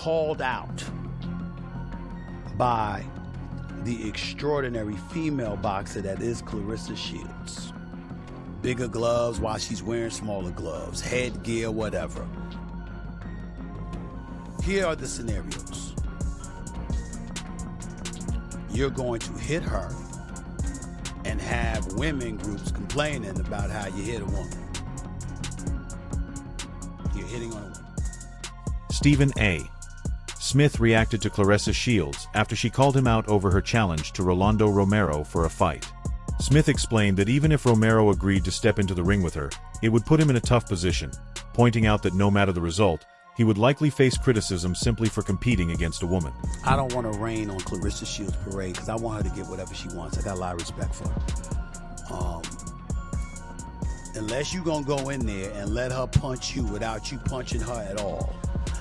called out by the extraordinary female boxer that is Claressa Shields. Bigger gloves while she's wearing smaller gloves, headgear, whatever. Here are the scenarios. You're going to hit her and have women groups complaining about how you hit a woman. You're hitting on a woman. Stephen A. Smith reacted to Claressa Shields after she called him out over her challenge to Rolando Romero for a fight. Smith explained that even if Romero agreed to step into the ring with her, it would put him in a tough position, pointing out that no matter the result, he would likely face criticism simply for competing against a woman. I don't want to rain on Claressa Shields' parade because I want her to get whatever she wants. I got a lot of respect for her. Unless you're going to go in there and let her punch you without you punching her at all,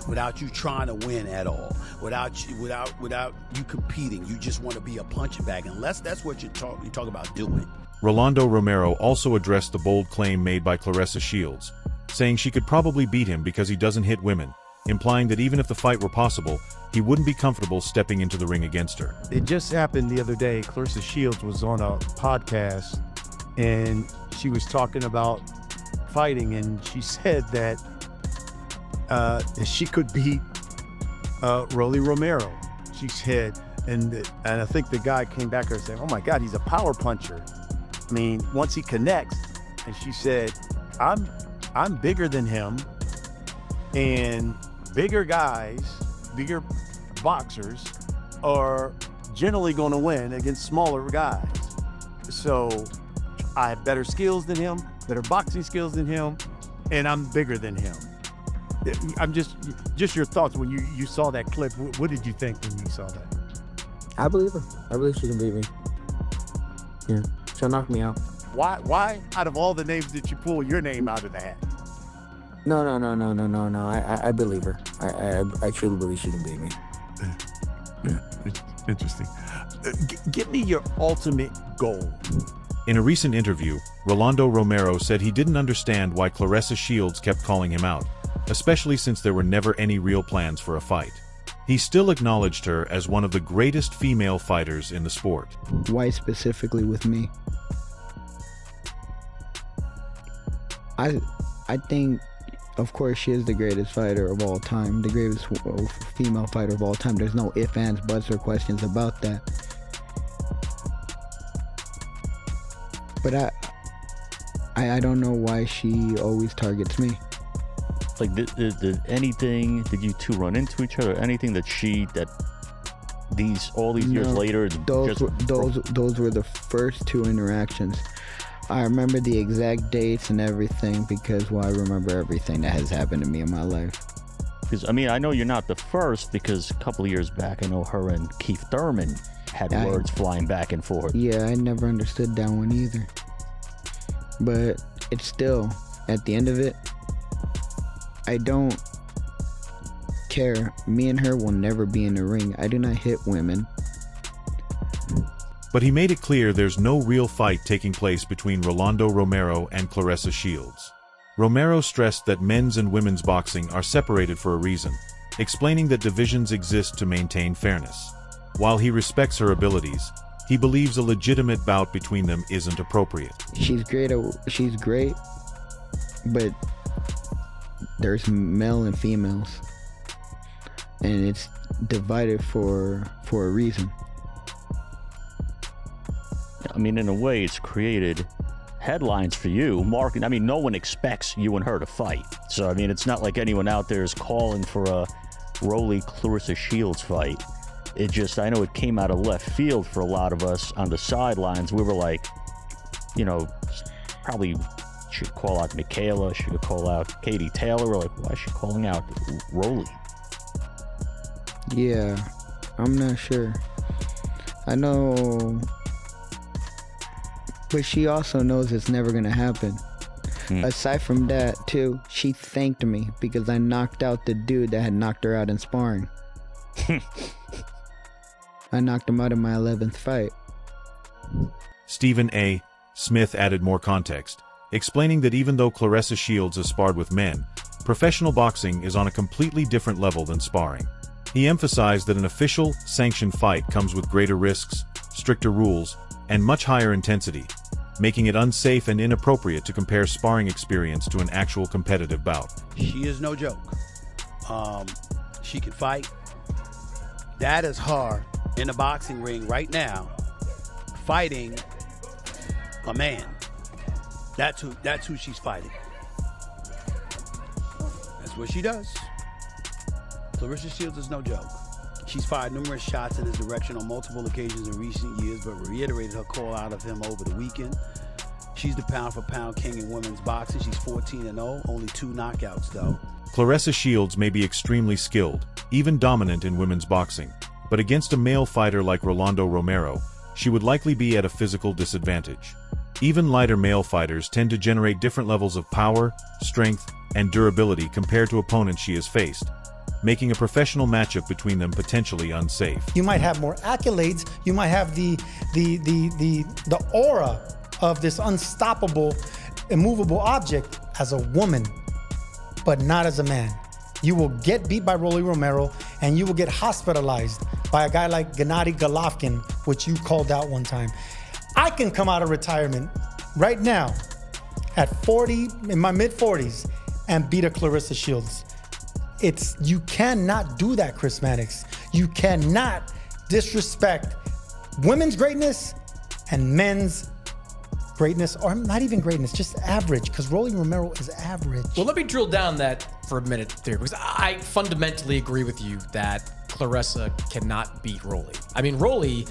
without you trying to win at all, without you competing, you just want to be a punching bag, unless that's what you talk about doing. Rolando Romero also addressed the bold claim made by Claressa Shields, saying she could probably beat him because he doesn't hit women, implying that even if the fight were possible, he wouldn't be comfortable stepping into the ring against her. It just happened the other day. Claressa Shields was on a podcast and she was talking about fighting, and she said that she could beat Rolly Romero. She said, and I think the guy came back and said, "Oh my God, he's a power puncher. I mean, once he connects." And she said, I'm bigger than him, and bigger guys, bigger boxers are generally going to win against smaller guys. So I have better skills than him, better boxing skills than him, and I'm bigger than him. I'm just your thoughts when you saw that clip. What did you think when you saw that? I believe her. I believe she can beat me. Yeah, she'll knock me out. Why out of all the names did you pull your name out of the hat? No. I believe her. I truly believe she can beat me. Interesting. Give me your ultimate goal. In a recent interview, Rolando Romero said he didn't understand why Claressa Shields kept calling him out, especially since there were never any real plans for a fight. He still acknowledged her as one of the greatest female fighters in the sport. Why specifically with me? I think, of course, she is the greatest fighter of all time, the greatest female fighter of all time. There's no ifs, ands, buts, or questions about that. But I don't know why she always targets me. Like, did you two run into each other? Anything that all these years later? Those were the first two interactions. I remember the exact dates and everything because, well, I remember everything that has happened to me in my life. Because, I mean, I know you're not the first, because a couple of years back, I know her and Keith Thurman had words flying back and forth. Yeah, I never understood that one either. But it's still, at the end of it, I don't care. Me and her will never be in the ring. I do not hit women. But he made it clear there's no real fight taking place between Rolando Romero and Claressa Shields. Romero stressed that men's and women's boxing are separated for a reason, explaining that divisions exist to maintain fairness. While he respects her abilities, he believes a legitimate bout between them isn't appropriate. She's great, but there's male and females, and it's divided for a reason. I mean, in a way, it's created headlines for you. I mean, no one expects you and her to fight. So, I mean, it's not like anyone out there is calling for a Claressa Shields fight. It just, I know it came out of left field for a lot of us on the sidelines. We were like, probably should call out Michaela, should call out Katie Taylor. We're like, why is she calling out Rolly? Yeah, I'm not sure. I know, but she also knows it's never gonna happen. Aside from that, too, she thanked me because I knocked out the dude that had knocked her out in sparring. I knocked him out in my 11th fight. Stephen A. Smith added more context, explaining that even though Claressa Shields has sparred with men, professional boxing is on a completely different level than sparring. He emphasized that an official, sanctioned fight comes with greater risks, stricter rules, and much higher intensity, making it unsafe and inappropriate to compare sparring experience to an actual competitive bout. She is no joke. She can fight. That is her in the boxing ring right now, fighting a man. That's who she's fighting. That's what she does. Claressa Shields is no joke. She's fired numerous shots in his direction on multiple occasions in recent years, but reiterated her call out of him over the weekend. She's the pound-for-pound king in women's boxing. She's 14-0, only 2 knockouts, though. Claressa Shields may be extremely skilled, even dominant in women's boxing, but against a male fighter like Rolando Romero, she would likely be at a physical disadvantage. Even lighter male fighters tend to generate different levels of power, strength, and durability compared to opponents she has faced, making a professional matchup between them potentially unsafe. You might have more accolades, you might have the aura of this unstoppable, immovable object as a woman, but not as a man. You will get beat by Rolly Romero, and you will get hospitalized by a guy like Gennady Golovkin, which you called out one time. I can come out of retirement right now at 40, in my mid-40s, and beat a Claressa Shields. You cannot do that, Chris Mannix. You cannot disrespect women's greatness and men's greatness, or not even greatness, just average, because Rolly Romero is average. Well, let me drill down that for a minute there, because I fundamentally agree with you that Claressa cannot beat Rolly. I mean, Rolly,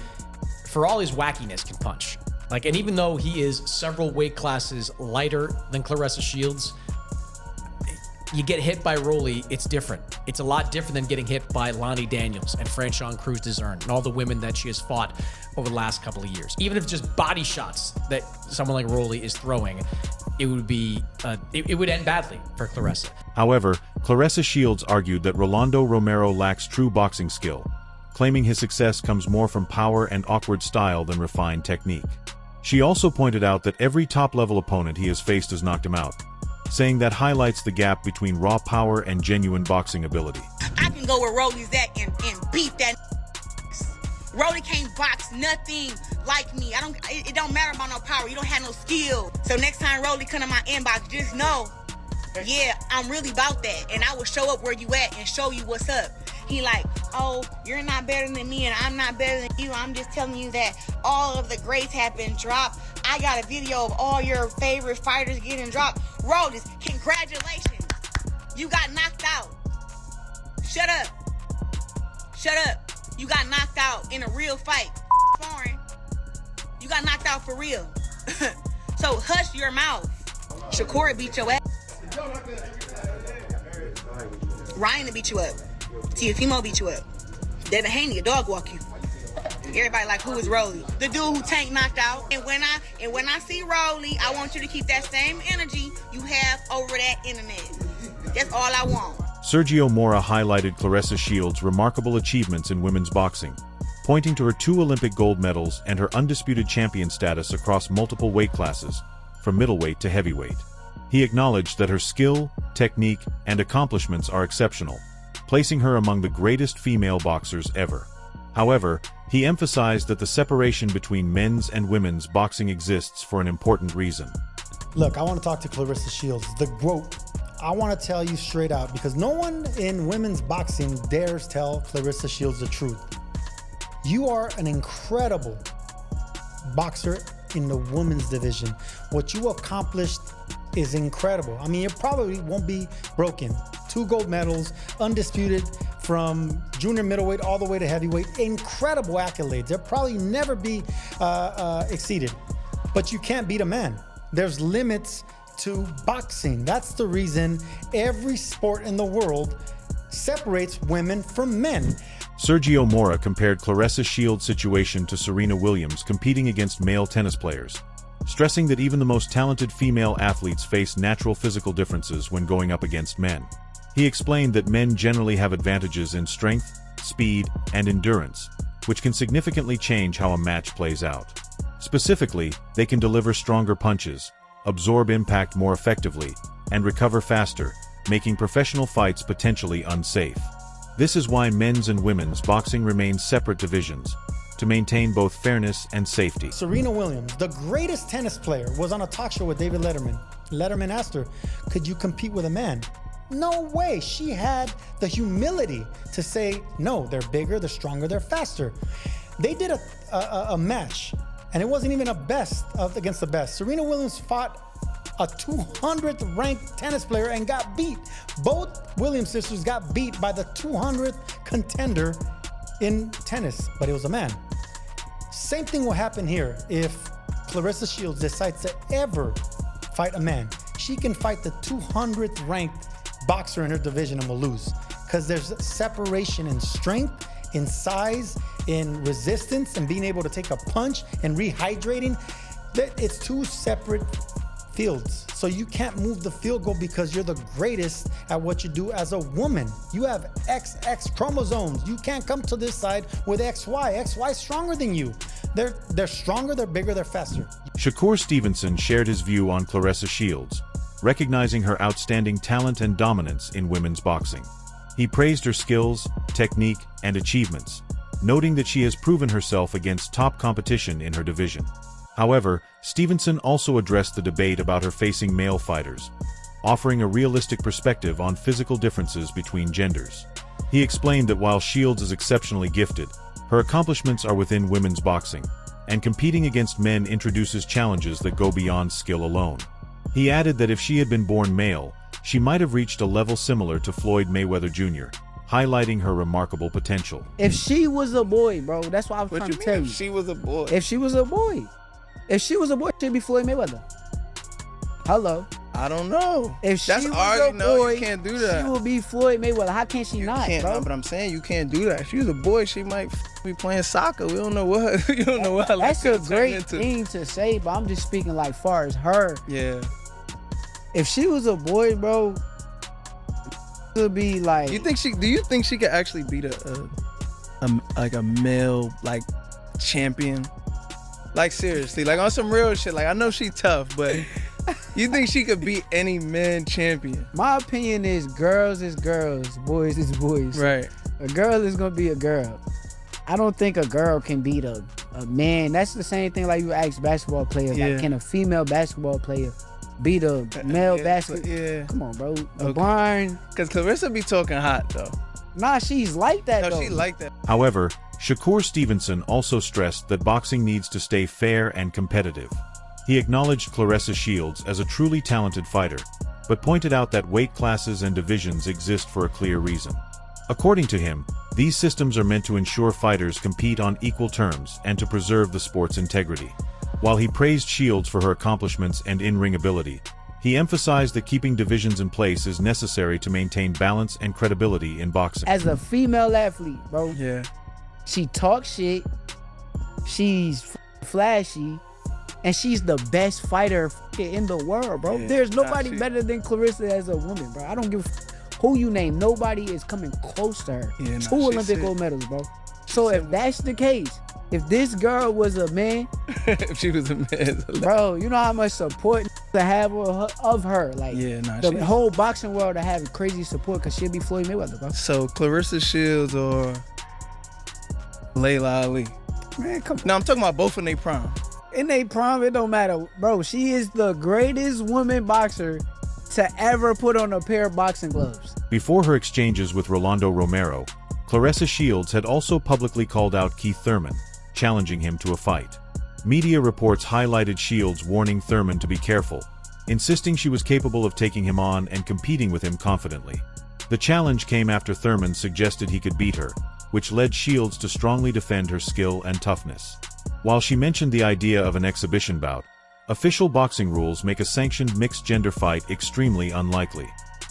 for all his wackiness, can punch. And even though he is several weight classes lighter than Claressa Shields, you get hit by Rolly, it's different. It's a lot different than getting hit by Lonnie Daniels and Franchon Cruz-Dezern and all the women that she has fought over the last couple of years. Even if it's just body shots that someone like Rolly is throwing, it would be it would end badly for Claressa. However, Claressa Shields argued that Rolando Romero lacks true boxing skill, claiming his success comes more from power and awkward style than refined technique. She also pointed out that every top-level opponent he has faced has knocked him out, saying that highlights the gap between raw power and genuine boxing ability. I can go where Rolly's at and beat that. Rolly can't box nothing like me. It don't matter about no power. You don't have no skill. So next time Rolly come to my inbox, just know, yeah, I'm really about that. And I will show up where you at and show you what's up. He like, oh, you're not better than me and I'm not better than you. I'm just telling you that all of the greats have been dropped. I got a video of all your favorite fighters getting dropped. Rolly, congratulations. You got knocked out. Shut up. Shut up. You got knocked out in a real fight. Foreign. You got knocked out for real. So hush your mouth. Shakur beat your ass. Ryan beat you up. Tiafimo beat you up. Devin Haney, a dog walk you. Everybody like, who is Rolly? The dude who Tank knocked out. And when I see Rolly, I want you to keep that same energy you have over that internet. That's all I want. Sergio Mora highlighted Claressa Shields' remarkable achievements in women's boxing, pointing to her 2 Olympic gold medals and her undisputed champion status across multiple weight classes, from middleweight to heavyweight. He acknowledged that her skill, technique, and accomplishments are exceptional, placing her among the greatest female boxers ever. However, he emphasized that the separation between men's and women's boxing exists for an important reason. Look, I want to talk to Claressa Shields, the GOAT. I want to tell you straight out, because no one in women's boxing dares tell Claressa Shields the truth. You are an incredible boxer in the women's division. What you accomplished is incredible. I mean, it probably won't be broken. 2 gold medals, undisputed from junior middleweight all the way to heavyweight. Incredible accolades. They'll probably never be exceeded. But you can't beat a man. There's limits to boxing. That's the reason every sport in the world separates women from men. Sergio Mora compared Claressa Shields' situation to Serena Williams competing against male tennis players, stressing that even the most talented female athletes face natural physical differences when going up against men. He explained that men generally have advantages in strength, speed, and endurance, which can significantly change how a match plays out. Specifically, they can deliver stronger punches, absorb impact more effectively, and recover faster, making professional fights potentially unsafe. This is why men's and women's boxing remain separate divisions, to maintain both fairness and safety. Serena Williams, the greatest tennis player, was on a talk show with David Letterman. Letterman asked her, could you compete with a man? No way. She had the humility to say, no, they're bigger, they're stronger, they're faster. They did a match, and it wasn't even a best against the best. Serena Williams fought a 200th ranked tennis player and got beat. Both Williams sisters got beat by the 200th contender in tennis, but it was a man. Same thing will happen here if Claressa Shields decides to ever fight a man. She can fight the 200th ranked boxer in her division and will lose, because there's separation in strength, in size, in resistance, and being able to take a punch and rehydrating. It's two separate fields. So you can't move the field goal because you're the greatest at what you do as a woman. You have XX chromosomes. You can't come to this side with XY. XY is stronger than you. They're stronger, they're bigger, they're faster. Shakur Stevenson shared his view on Claressa Shields, recognizing her outstanding talent and dominance in women's boxing. He praised her skills, technique, and achievements, noting that she has proven herself against top competition in her division. However, Stevenson also addressed the debate about her facing male fighters, offering a realistic perspective on physical differences between genders. He explained that while Shields is exceptionally gifted, her accomplishments are within women's boxing, and competing against men introduces challenges that go beyond skill alone. He added that if she had been born male, she might have reached a level similar to Floyd Mayweather Jr., highlighting her remarkable potential. If she was a boy, bro, that's what I was trying to tell you. If she was a boy. If she was a boy. If she was a boy, she'd be Floyd Mayweather. Hello. I don't know. If she That's was already a boy, you can't do that. she will be Floyd Mayweather. How can she not, Can't, bro? no, but I'm saying you can't do that. If she was a boy, she might be playing soccer. We don't know what. You don't know what. That's a great thing to say, but I'm just speaking like far as her. Yeah. If she was a boy, bro, it would be like. Do you think she could actually beat a male like champion? Like seriously, like on some real shit. Like I know she tough, but you think she could beat any man champion? My opinion is girls is girls, boys is boys. Right. A girl is gonna be a girl. I don't think a girl can beat a man. That's the same thing like you ask basketball players. Yeah. Like, can a female basketball player beat a male basketball? Yeah. Come on, bro. LeBron. Because Claressa be talking hot though. Nah, she's like that though. No, she like that. However, Shakur Stevenson also stressed that boxing needs to stay fair and competitive. He acknowledged Claressa Shields as a truly talented fighter, but pointed out that weight classes and divisions exist for a clear reason. According to him, these systems are meant to ensure fighters compete on equal terms and to preserve the sport's integrity. While he praised Shields for her accomplishments and in-ring ability, he emphasized that keeping divisions in place is necessary to maintain balance and credibility in boxing. As a female athlete, bro. Yeah. She talks shit. She's flashy. And she's the best fighter in the world, bro. Yeah, There's nobody better than Claressa as a woman, bro. I don't give who you name. Nobody is coming close to her. Yeah, 2 Olympic gold medals, bro. So if that's the case, if this girl was a man, if she was a man, bro, you know how much support to have of her. Like, yeah, nah, the whole boxing world to have crazy support because she'll be Floyd Mayweather, bro. So Claressa Shields or Layla Ali? Man, come on. No, I'm talking about both in their prime. In their prime, it don't matter. Bro, she is the greatest woman boxer to ever put on a pair of boxing gloves. Before her exchanges with Rolando Romero, Claressa Shields had also publicly called out Keith Thurman, challenging him to a fight. Media reports highlighted Shields warning Thurman to be careful, insisting she was capable of taking him on and competing with him confidently. The challenge came after Thurman suggested he could beat her, which led Shields to strongly defend her skill and toughness. While she mentioned the idea of an exhibition bout, official boxing rules make a sanctioned mixed-gender fight extremely unlikely.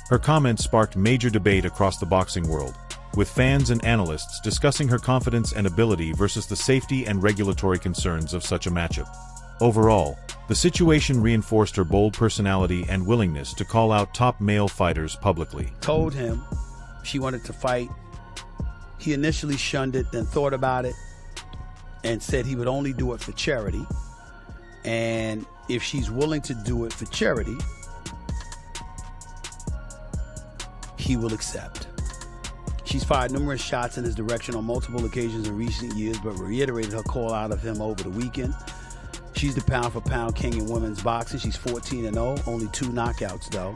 Her comments sparked major debate across the boxing world, with fans and analysts discussing her confidence and ability versus the safety and regulatory concerns of such a matchup. Overall, the situation reinforced her bold personality and willingness to call out top male fighters publicly. Told him she wanted to fight. He initially shunned it, then thought about it, and said he would only do it for charity. And if she's willing to do it for charity, he will accept. She's fired numerous shots in his direction on multiple occasions in recent years, but reiterated her call out of him over the weekend. She's the pound-for-pound king in women's boxing. She's 14-0, only 2 knockouts, though.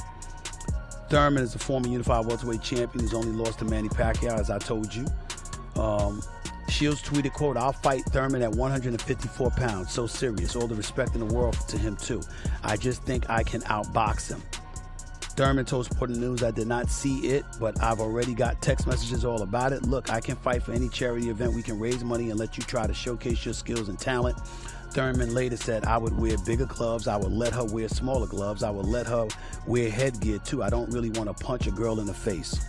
Thurman is the former unified welterweight champion who's only lost to Manny Pacquiao, as I told you. Shields tweeted, quote, "I'll fight Thurman at 154 pounds. So serious. All the respect in the world to him, too. I just think I can outbox him." Thurman told Sporting News, "I did not see it, but I've already got text messages all about it. Look, I can fight for any charity event. We can raise money and let you try to showcase your skills and talent." Thurman later said, "I would wear bigger gloves. I would let her wear smaller gloves. I would let her wear headgear, too. I don't really want to punch a girl in the face."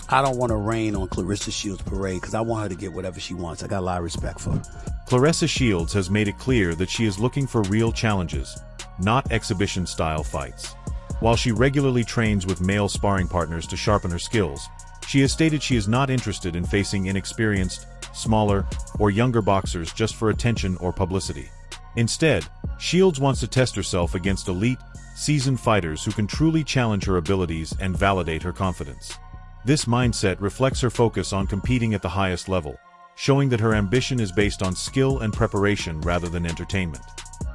I don't want to rain on Claressa Shields' parade because I want her to get whatever she wants. I got a lot of respect for her. Claressa Shields has made it clear that she is looking for real challenges, not exhibition-style fights. While she regularly trains with male sparring partners to sharpen her skills, she has stated she is not interested in facing inexperienced, smaller, or younger boxers just for attention or publicity. Instead, Shields wants to test herself against elite, seasoned fighters who can truly challenge her abilities and validate her confidence. This mindset reflects her focus on competing at the highest level, showing that her ambition is based on skill and preparation rather than entertainment.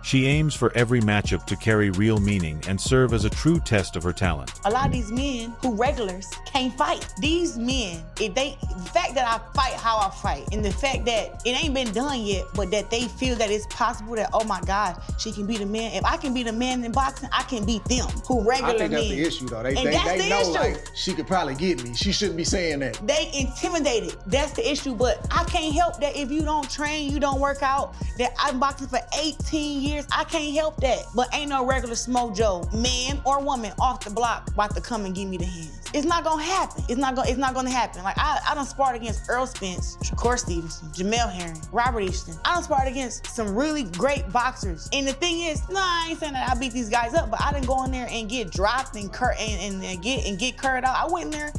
She aims for every matchup to carry real meaning and serve as a true test of her talent. A lot of these men who regulars can't fight. These men, the fact that I fight how I fight, and the fact that it ain't been done yet, but that they feel that it's possible that, oh my gosh, she can beat a man. If I can beat a man in boxing, I can beat them who regular men. I think that's the issue, though. They know, like, she could probably get me. She shouldn't be saying that. They intimidated. That's the issue. But I can't help that if you don't train, you don't work out, that I've boxing for 18 years. I can't help that. But ain't no regular Smoke Joe, man or woman, off the block about to come and give me the hands. It's not gonna happen. It's not gonna happen. Like I done sparred against Earl Spence, Shakur Stevenson, Jamel Herring, Robert Easton. I done sparred against some really great boxers. And the thing is, I ain't saying that I beat these guys up, but I didn't go in there and get dropped and get curved out. I went in there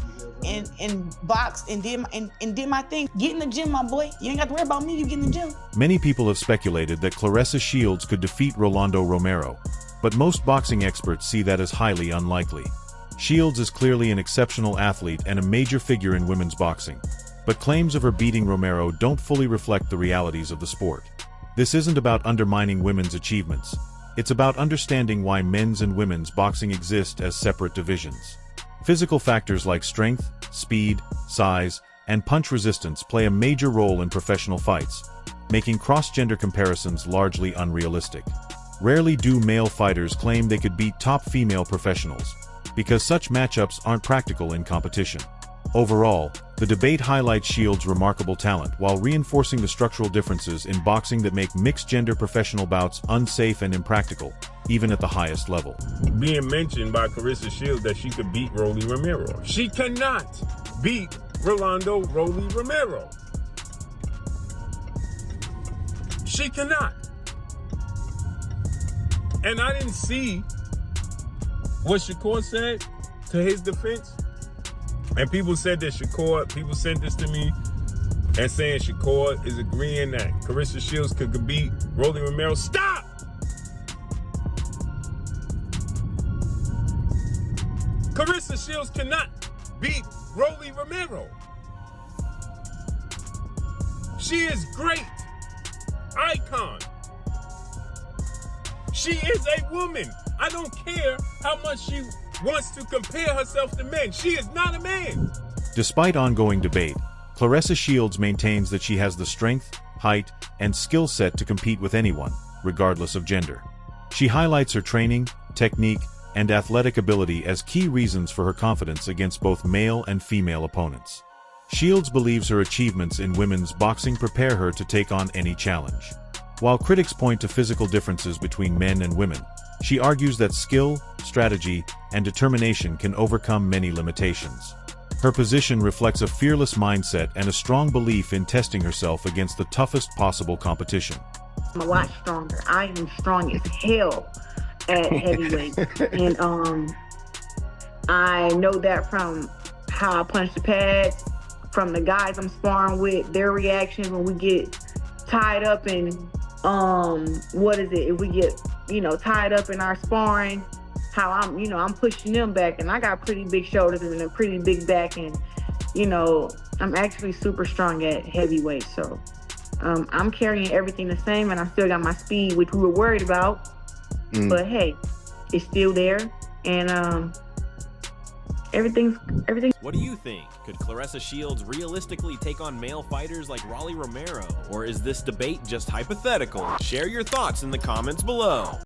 and boxed and did my thing. Get in the gym, my boy. You ain't got to worry about me. You get in the gym. Many people have speculated that Claressa Shields could defeat Rolando Romero, but most boxing experts see that as highly unlikely. Shields is clearly an exceptional athlete and a major figure in women's boxing, but claims of her beating Romero don't fully reflect the realities of the sport. This isn't about undermining women's achievements. It's about understanding why men's and women's boxing exist as separate divisions. Physical factors like strength, speed, size, and punch resistance play a major role in professional fights, making cross-gender comparisons largely unrealistic. Rarely do male fighters claim they could beat top female professionals, because such matchups aren't practical in competition. Overall, the debate highlights Shields' remarkable talent while reinforcing the structural differences in boxing that make mixed-gender professional bouts unsafe and impractical, even at the highest level. Being mentioned by Claressa Shields that she could beat Rolly Romero. She cannot beat Rolando Rolly Romero. She cannot. And I didn't see what Shakur said to his defense. And people said that people sent this to me and saying Shakur is agreeing that Claressa Shields could beat Rolly Romero. Stop! Claressa Shields cannot beat Rolly Romero. She is great. Icon. She is a woman. I don't care how much she wants to compare herself to men. She is not a man. Despite ongoing debate, Claressa Shields maintains that she has the strength, height, and skill set to compete with anyone, regardless of gender. She highlights her training, technique, and athletic ability as key reasons for her confidence against both male and female opponents. Shields believes her achievements in women's boxing prepare her to take on any challenge. While critics point to physical differences between men and women, she argues that skill, strategy, and determination can overcome many limitations. Her position reflects a fearless mindset and a strong belief in testing herself against the toughest possible competition. I'm a lot stronger. I am strong as hell at heavyweight. And I know that from how I punch the pads, from the guys I'm sparring with, their reactions when we get tied up in, if we get, tied up in our sparring, how I'm pushing them back, and I got pretty big shoulders and a pretty big back, and I'm actually super strong at heavyweight. So I'm carrying everything the same, and I still got my speed, which we were worried about. But hey, it's still there, and everything's. What do you think? Could Claressa Shields realistically take on male fighters like Rolando Romero? Or is this debate just hypothetical? Share your thoughts in the comments below.